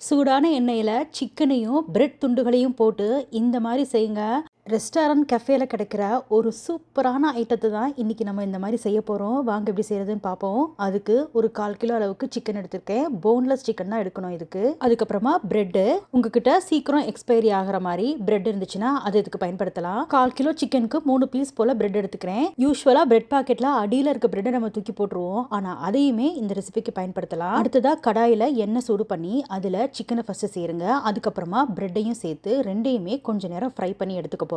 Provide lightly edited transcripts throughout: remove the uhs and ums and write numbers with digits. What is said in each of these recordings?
சூடான எண்ணெயில சிக்கனையும், பிரெட் துண்டுகளையும் போட்டு இந்த மாரி செய்யுங்க. ரெஸ்டாரண்ட், கஃபேல கிடைக்கிற ஒரு சூப்பரான ஐட்டத்த தான் இன்னைக்கு நம்ம இந்த மாரி செய்ய போறோம். வாங்க எப்படி செய்றதுன்னு பார்ப்போம். அதுக்கு ஒரு 1/4 கிலோ அளவுக்கு சிக்கன் எடுத்திருக்கேன். போன்லெஸ் சிக்கன் தான் எடுக்கணும் இதுக்கு. அதுக்கப்புறமா பிரெட்டு. உங்ககிட்ட சீக்கிரம் எக்ஸ்பைரி ஆகுற மாரி பிரெட் இருந்துச்சுன்னா அது இதுக்கு பயன்படுத்தலாம். 1/4 கிலோ சிக்கனுக்கு 3 பீஸ் போல பிரெட் எடுத்துக்கிறேன். யூசுவலா பிரெட் பாக்கெட்ல அடியில இருக்க பிரெட்டை நம்ம தூக்கி போட்டுருவோம். ஆனா அதையுமே இந்த ரெசிபிக்கு பயன்படுத்தலாம். அடுத்ததா கடாயில எண்ணெய் சூடு பண்ணி அதுல சிக்கனை ஃபர்ஸ்ட் சேருங்க. அதுக்கப்புறமா பிரெட்டையும் சேர்த்து ரெண்டையுமே கொஞ்ச நேரம் ஃப்ரை பண்ணி எடுத்துக்க போறோம்.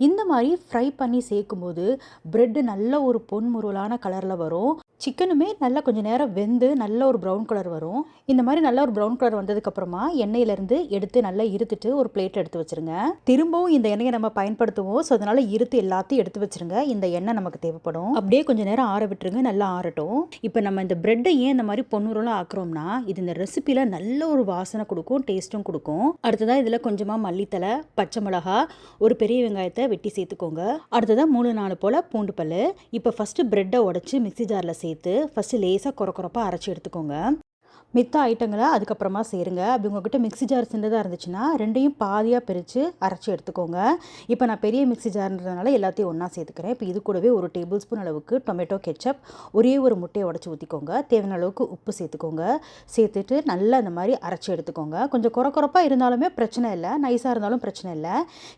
இந்த மாதிரி ஃப்ரை பண்ணி சேர்க்கும்போது பிரெட் நல்ல ஒரு பொன்முருளான கலர்ல வரும். சிக்கனுமே நல்லா கொஞ்சம் நேரம் வெந்து நல்ல ஒரு ப்ரௌன் கலர் வரும். இந்த மாதிரி நல்ல ஒரு ப்ரௌன் கலர் வந்ததுக்கு அப்புறமா எண்ணெயிலேருந்து எடுத்து நல்லா இருத்துட்டு ஒரு பிளேட் எடுத்து வச்சிருங்க. திரும்பவும் இந்த எண்ணெயை நம்ம பயன்படுத்துவோம். ஸோ அதனால இருத்து எல்லாத்தையும் எடுத்து வச்சிருங்க. இந்த எண்ணெய் நமக்கு தேவைப்படும். அப்படியே கொஞ்சம் நேரம் ஆற விட்டுருங்க. நல்லா ஆறட்டும். இப்போ நம்ம இந்த பிரெட்டை ஏன் இந்த மாதிரி பொன்முருளாக ஆக்குறோம்னா இது இந்த ரெசிபியில் நல்ல ஒரு வாசனை கொடுக்கும், டேஸ்ட்டும் கொடுக்கும். அடுத்ததாக இதில் கொஞ்சமாக மல்லித்தலை, பச்சை மிளகா, ஒரு பெரிய வெங்காயத்தை வெட்டி சேர்த்துக்கோங்க. அடுத்ததாக 3-4 போல் பூண்டு பல். இப்போ ஃபஸ்ட்டு பிரெட்டை உடச்சி மிக்ஸி ஜாரில் சேர்த்து ஃபஸ்ட்டு லேசாக கொரப்பாக அரைச்சி எடுத்துக்கோங்க. மித்த ஐட்டங்களை அதுக்கப்புறமா சேருங்க. அப்படி உங்கள்கிட்ட மிக்ஸி ஜார் சின்னதாக இருந்துச்சுன்னா ரெண்டையும் பாதியாக பிரித்து அரைச்சி எடுத்துக்கோங்க. இப்போ நான் பெரிய மிக்ஸி ஜார்ன்றதுனால எல்லாத்தையும் ஒன்றா சேர்த்துக்கிறேன். இப்போ இது கூடவே 1 டேபிள் ஸ்பூன் அளவுக்கு டொமேட்டோ கெச்சப், ஒரே ஒரு முட்டையை உடச்சி ஊற்றிக்கோங்க. தேவையான அளவுக்கு உப்பு சேர்த்துக்கோங்க. சேர்த்துட்டு நல்லா இந்த மாதிரி அரைச்சி எடுத்துக்கோங்க. கொஞ்சம் கொரப்பாக இருந்தாலுமே பிரச்சனை இல்லை, நைஸாக இருந்தாலும் பிரச்சனை இல்லை.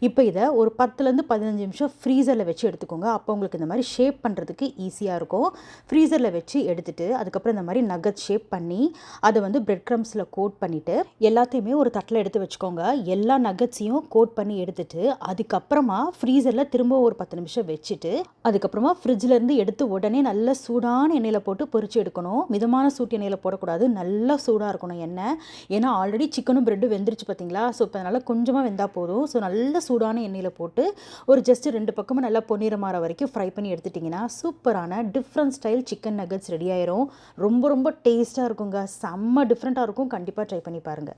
இப்போ இதை ஒரு 10லேருந்து 15 நிமிஷம் ஃப்ரீசரில் வச்சு எடுத்துக்கோங்க. அப்போ உங்களுக்கு இந்த மாதிரி ஷேப் பண்ணுறதுக்கு ஈஸியாக இருக்கும். ஃப்ரீசரில் வச்சு எடுத்துட்டு அதுக்கப்புறம் இந்த மாதிரி நகட் ஷேப் பண்ணி அதை வந்து பிரெட் க்ரம்ஸில் கோட் பண்ணிவிட்டு எல்லாத்தையுமே ஒரு தட்டில் எடுத்து வச்சுக்கோங்க. எல்லா நகட்ஸையும் கோட் பண்ணி எடுத்துட்டு அதுக்கப்புறமா ஃப்ரீசரில் திரும்ப ஒரு 10 நிமிஷம் வச்சுட்டு அதுக்கப்புறமா ஃப்ரிட்ஜிலேருந்து எடுத்து உடனே நல்ல சூடான எண்ணெயில் போட்டு பொரிச்சு எடுக்கணும். மிதமான சூட்டு எண்ணெயில் போடக்கூடாது, நல்லா சூடாக இருக்கணும் எண்ணெய். ஏன்னா ஆல்ரெடி சிக்கனும் பிரெட்டும் வெந்துருச்சு பார்த்தீங்களா. ஸோ இப்போ அதனால் கொஞ்சமாக வெந்தால் போதும். ஸோ நல்ல சூடான எண்ணெயில் போட்டு ஒரு ஜஸ்ட் 2 பக்கமும் நல்லா பொன்னிறமாற வரைக்கும் ஃப்ரை பண்ணி எடுத்துட்டிங்கன்னா சூப்பரான different style chicken nuggets ready ஆயிரும். ரொம்ப ரொம்ப டேஸ்ட்டாக இருக்குங்க. செம்ம டிஃப்ரெண்ட்டாக இருக்கும். கண்டிப்பாக ட்ரை பண்ணி பாருங்கள்.